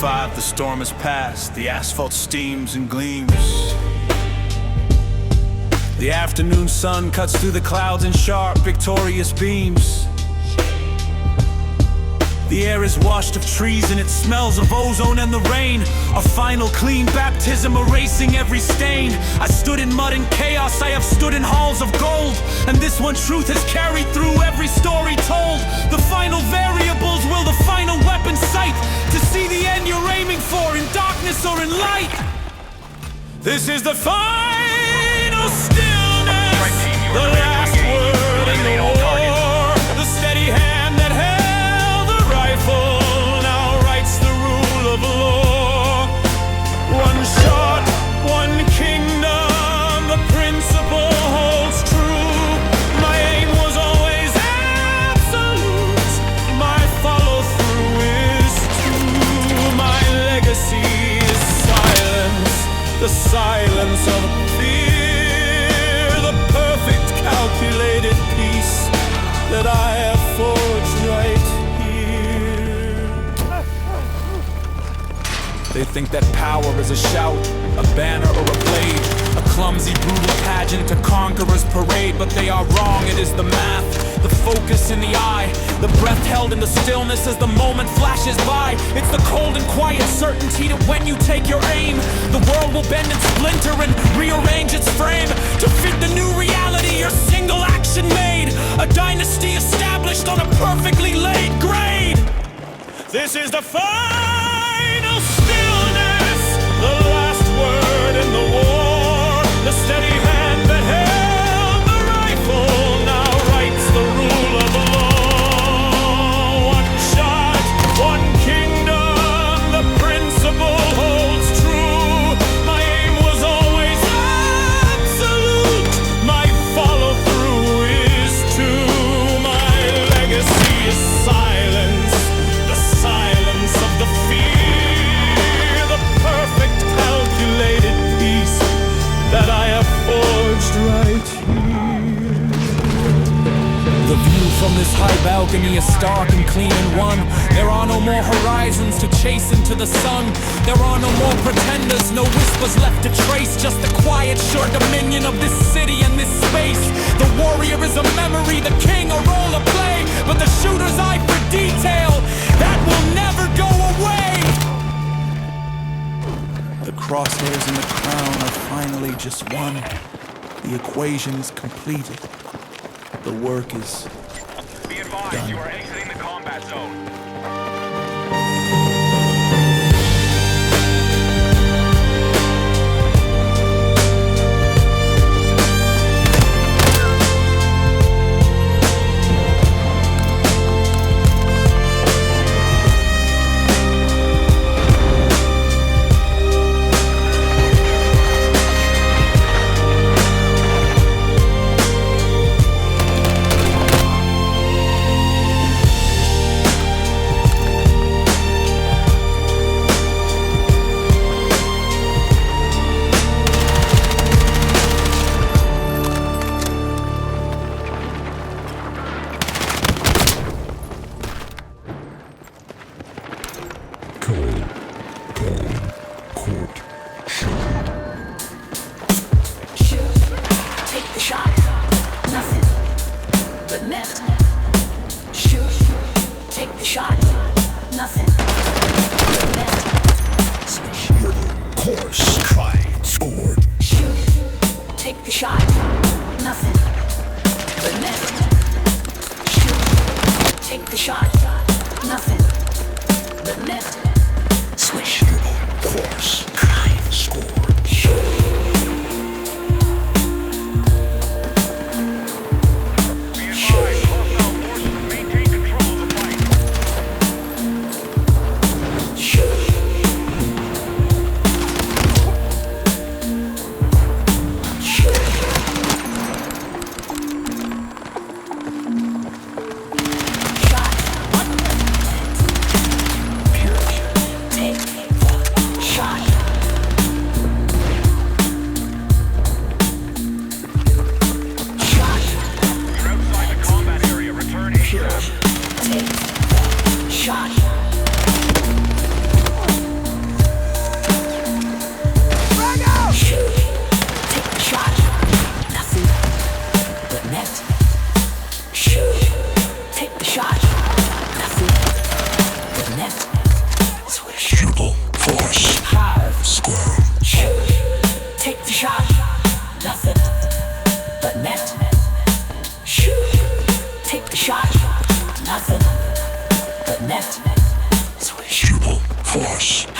5, the storm has passed. The asphalt steams and gleams. The afternoon sun cuts through the clouds in sharp, victorious beams. The air is washed of trees and it smells of ozone and the rain. A final clean baptism erasing every stain. I stood in mud and chaos, I have stood in halls of gold. And this one truth has carried through every story told. The final variables will the final weapon sight. To see the end you're aiming for in darkness or in light. This is the final stillness, the last word in the war. The steady hand that held the rifle now writes the rule of law. One shot, one kingdom, the principle holds true. My aim was always absolute, my follow-through is true. My legacy is silence, the silence of fear, the perfect calculated peace that I have forged right here. They think that power is a shout, a banner or a blade, a clumsy brutal pageant, a conqueror's parade. But they are wrong, it is the math, the focus in the eye, the breath held in the stillness as the moment flashes by. It's the cold and quiet certainty that when you take your aim, the world will bend and splinter and rearrange its frame to fit the new reality your single action made. A dynasty established on a perfectly laid grade. This is the final stillness, the last word in the war. The steady hand that held the rifle now writes the rule of law. One shot, one kingdom, the principle holds true. My aim was always absolute, my follow-through is true. My legacy is silence, the silence of the fear, the perfect calculated peace that I have forged right here. The view from this high balcony is stark and clean and one. There are no more horizons to chase into the sun. There are no more pretenders, no whispers left to trace. Just the quiet, sure dominion of this city and this space. The warrior is a memory, the king a role to play. But the shooter's eye for detail, that will never go away. The crosshairs and the crown are finally just one. The equation is completed. The work is Be advised, done. you are exiting the combat zone.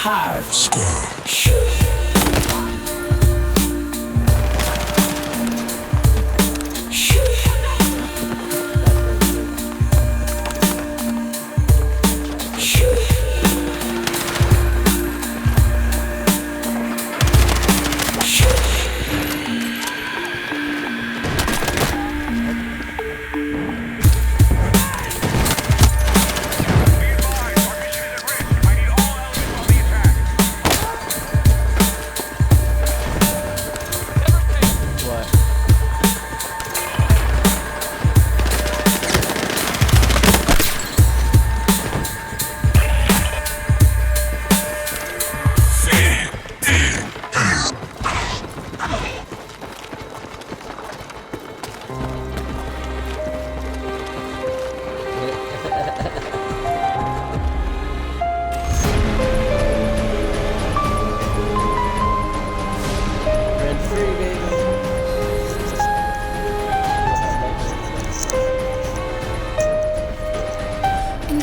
Hive Squad.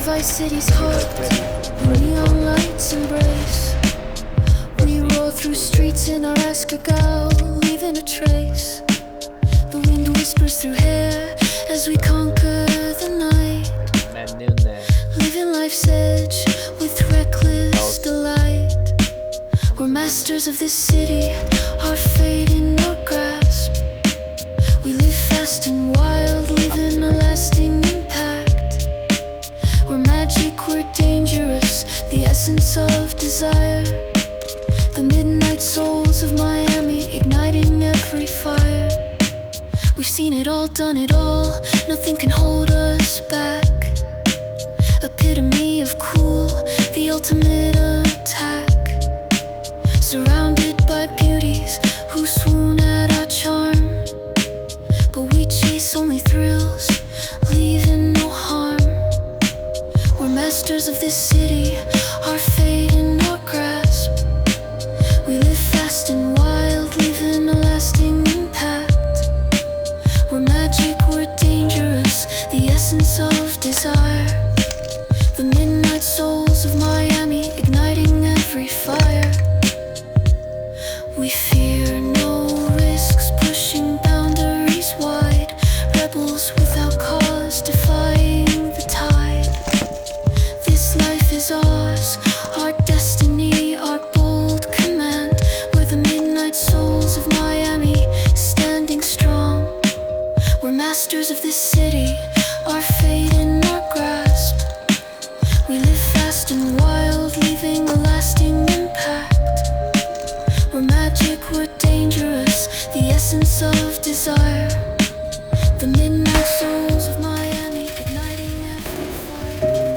Vice City's heart, the neon lights embrace. We roll through streets in our Escargot, leaving a trace. The wind whispers through hair as we conquer the night, living life's edge with reckless delight. We're masters of this city, our fate in our grasp. We live fast and wild, leaving a lasting impact. We're magic, we're dangerous, the essence of desire. The midnight souls of Miami, igniting every fire. We've seen it all, done it all, nothing can hold us back. Epitome of cool, the ultimate attack. Surrounded by beauties who swoon at our charm, but we chase only thrills, leaving no harm. We're masters of this city, our fate in our grasp. We live fast and wild, leaving a lasting impact. We're magic, we're dangerous, the essence of desire. The midnight souls of Miami, igniting every fire. We fear no risks, pushing boundaries wide. Rebels without cause, defying the tide. This life is ours, our destiny, our bold command. We're the midnight souls of Miami, standing strong. We're masters of this city, our fate in our grasp. We live fast and wild, leaving a lasting impact. We're magic, we're dangerous, the essence of desire. The midnight souls of Miami, igniting every fire.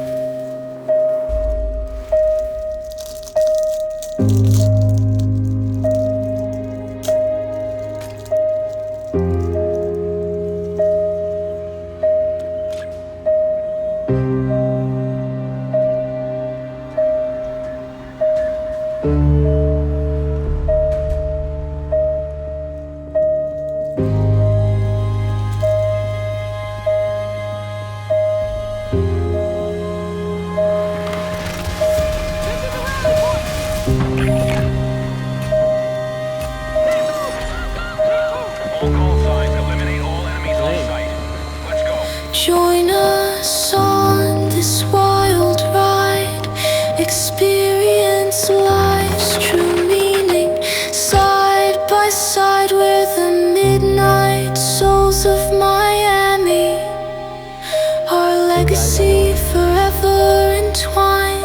All call signs eliminate all enemies on sight. Let's go. Join us on this wild ride. Experience life's true meaning. Side by side, we're the midnight souls of Miami. Our legacy forever entwined.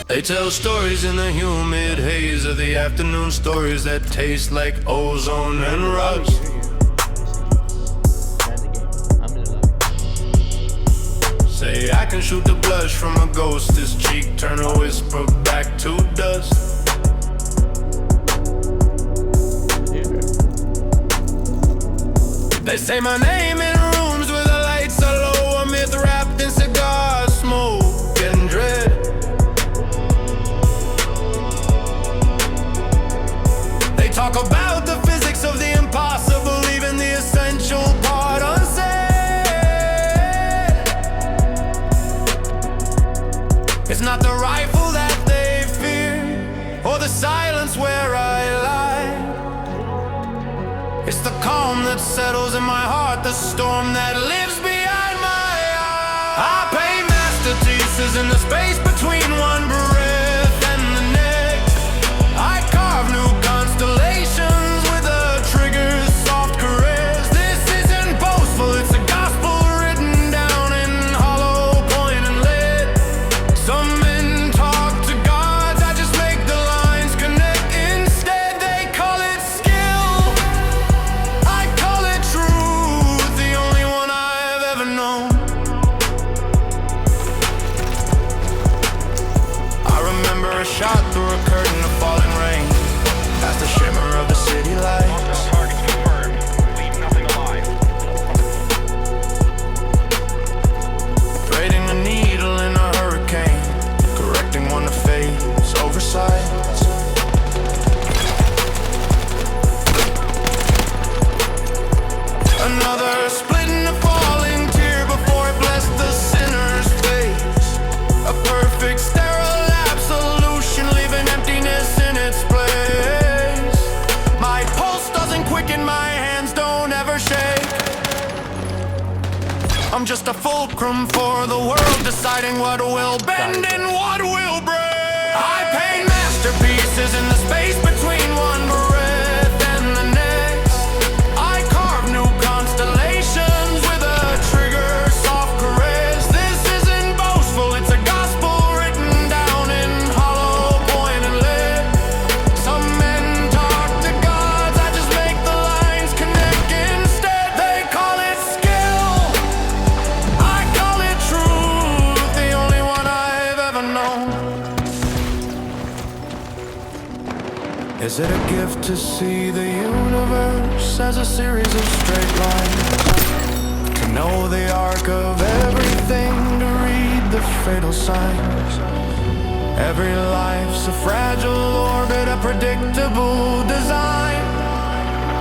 They tell stories in the humid haze of the afternoon, stories that taste like ozone and rust. Say I can shoot the blush from a ghost's cheek, turn a whisper back to dust. They say my name in rooms where the lights are low, a myth wrapped in cigar smoke and dread. They talk about the physics of the impossible, that settles in my heart, the storm that lives behind my eyes. I paint masterpieces in the space between one breath and the next. I carve new constellations with a trigger's soft caress. This isn't boastful, it's a gospel written down in hollow point and lead. Some men talk to gods, I just make the lines connect. Instead they call it skill, I call it truth, the only one I've ever known. I remember a shot through a curtain of falling rain, past the shimmer of the city lights. Hostile targets confirmed. Leave nothing alive. Threading a needle in a hurricane, correcting one to face oversights. Another split in a falling tear before it blessed the sinner's face. A perfect sterile absolution, leaving emptiness in its place. My pulse doesn't quicken, my hands don't ever shake. I'm just a fulcrum for the world, deciding what will bend and what will break. I paint masterpieces in the space between one breath and the next. I carve new constellations with a trigger soft caress. This isn't boastful, it's a gospel written down in hollow point and lead. Some men talk to gods, I just make the lines connect. Instead they call it skill, I call it truth, the only one I've ever known. Is it a gift to see the universe as a series of straight lines? To know the arc of everything, to read the fatal signs. Every life's a fragile orbit, a predictable design.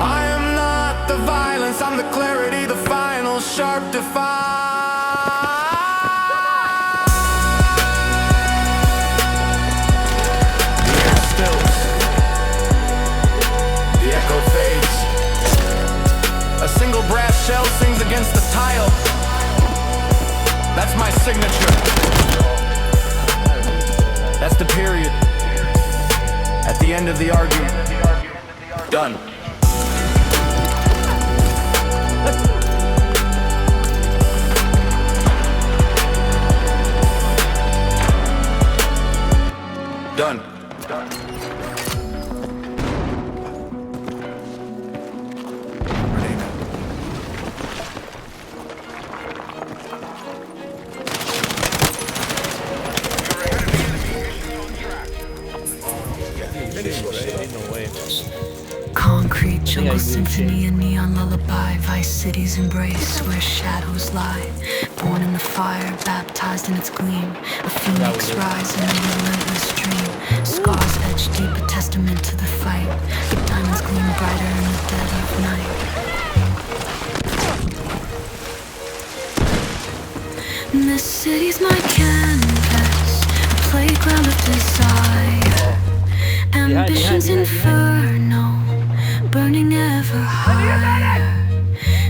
I am not the violence, I'm the clarity, the final sharp define. The air stills, the echo fades. A single brass shell sings against the tile. That's my signature. That's the period. At the end of the argument. Done. Done. Concrete jungle symphony, a neon lullaby, vice city's embrace where shadows lie. Born in the fire, baptized in its gleam, a phoenix rise in a relentless dream. Scars etched deep, a testament to the fight. Your diamonds gleam brighter in the dead of night. This city's my canvas, a playground of desire. Ambition's inferno, burning ever higher.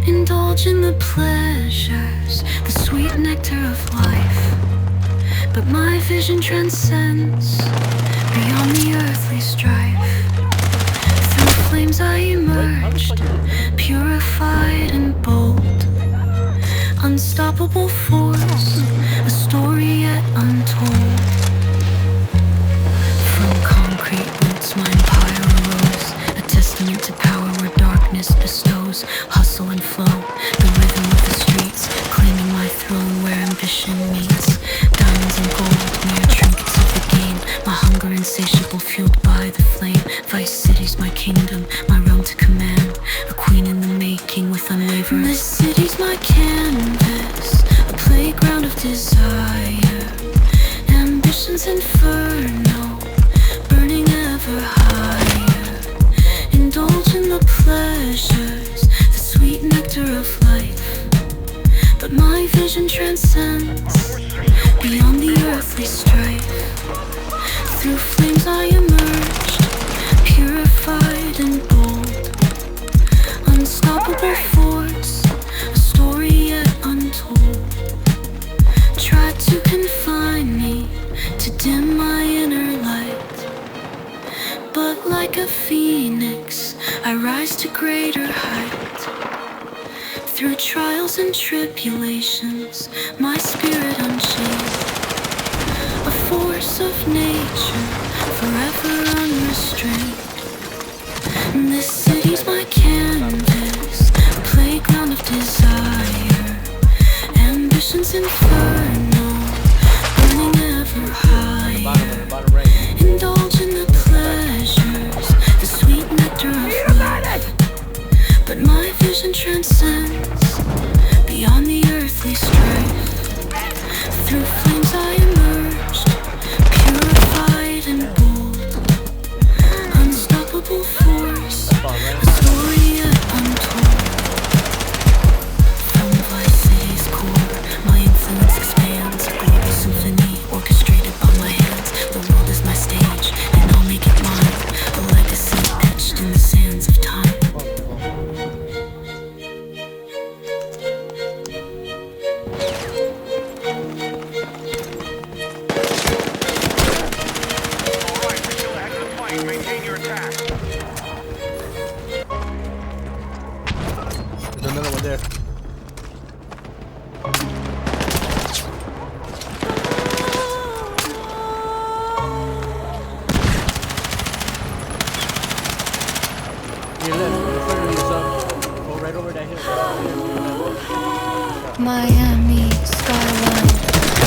Indulge in the pleasures, the sweet nectar of life. But my vision transcends beyond the earthly strife. Through flames I emerged, purified and bold. Unstoppable force, a story yet untold. From concrete roots my empire arose, a testament to power where darkness bestows. Hustle and flow, the rhythm of the streets, claiming my throne where ambition meets. Diamonds and gold, mere trinkets of the game. My hunger insatiable, fueled by the flame. Vice city's my kingdom, my realm to command. A queen in the making with unwavering. This city's my canvas, a playground of desire. Ambition's inferno, burning ever higher. Indulge in the pleasures, the sweet nectar of life. But my vision transcends beyond the earthly strife. Through flames I emerged, purified and bold. unstoppable force, a story yet untold. Tried to confine me, to dim my inner light. But like a phoenix, I rise to greater height. Through trials and tribulations, my spirit unchained. A force of nature, forever unrestrained. This city's my canvas, a playground of desire. Ambition's inferno, burning ever higher. Indulge in the pleasures, the sweet nectar of life. But my vision transcends beyond the earthly strife. Through flames I emerged, purified and bold. Unstoppable force, a story yet untold. From Vice City's core, my influence expands. A global symphony orchestrated by my hands. The world is my stage, and I'll make it mine. A legacy etched in the sands of time. Alright, we're still ahead of the fight. Maintain your attack. There's another one there. Here, in front of you, son. Go right over that hill. Miami skyline,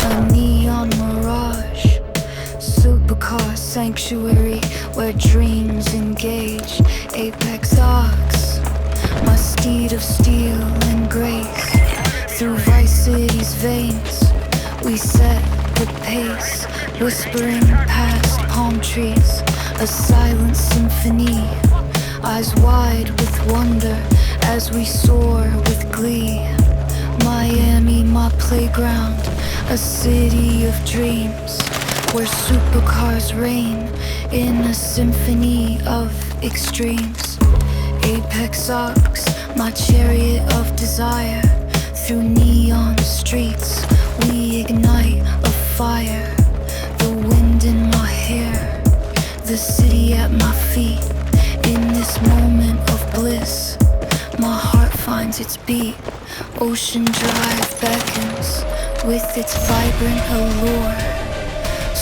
a neon mirage. Supercar sanctuary where dreams engage. Apex ox, my steed of steel and grace. Through Vice City's veins, we set the pace. Whispering past palm trees, a silent symphony. Eyes wide with wonder as we soar with glee. Miami, my playground, a city of dreams where supercars reign in a symphony of extremes. Apex ox, my chariot of desire. Through neon streets, we ignite a fire. The wind in my hair, the city at my feet. In this moment of bliss, my heart finds its beat. Ocean Drive beckons with its vibrant allure.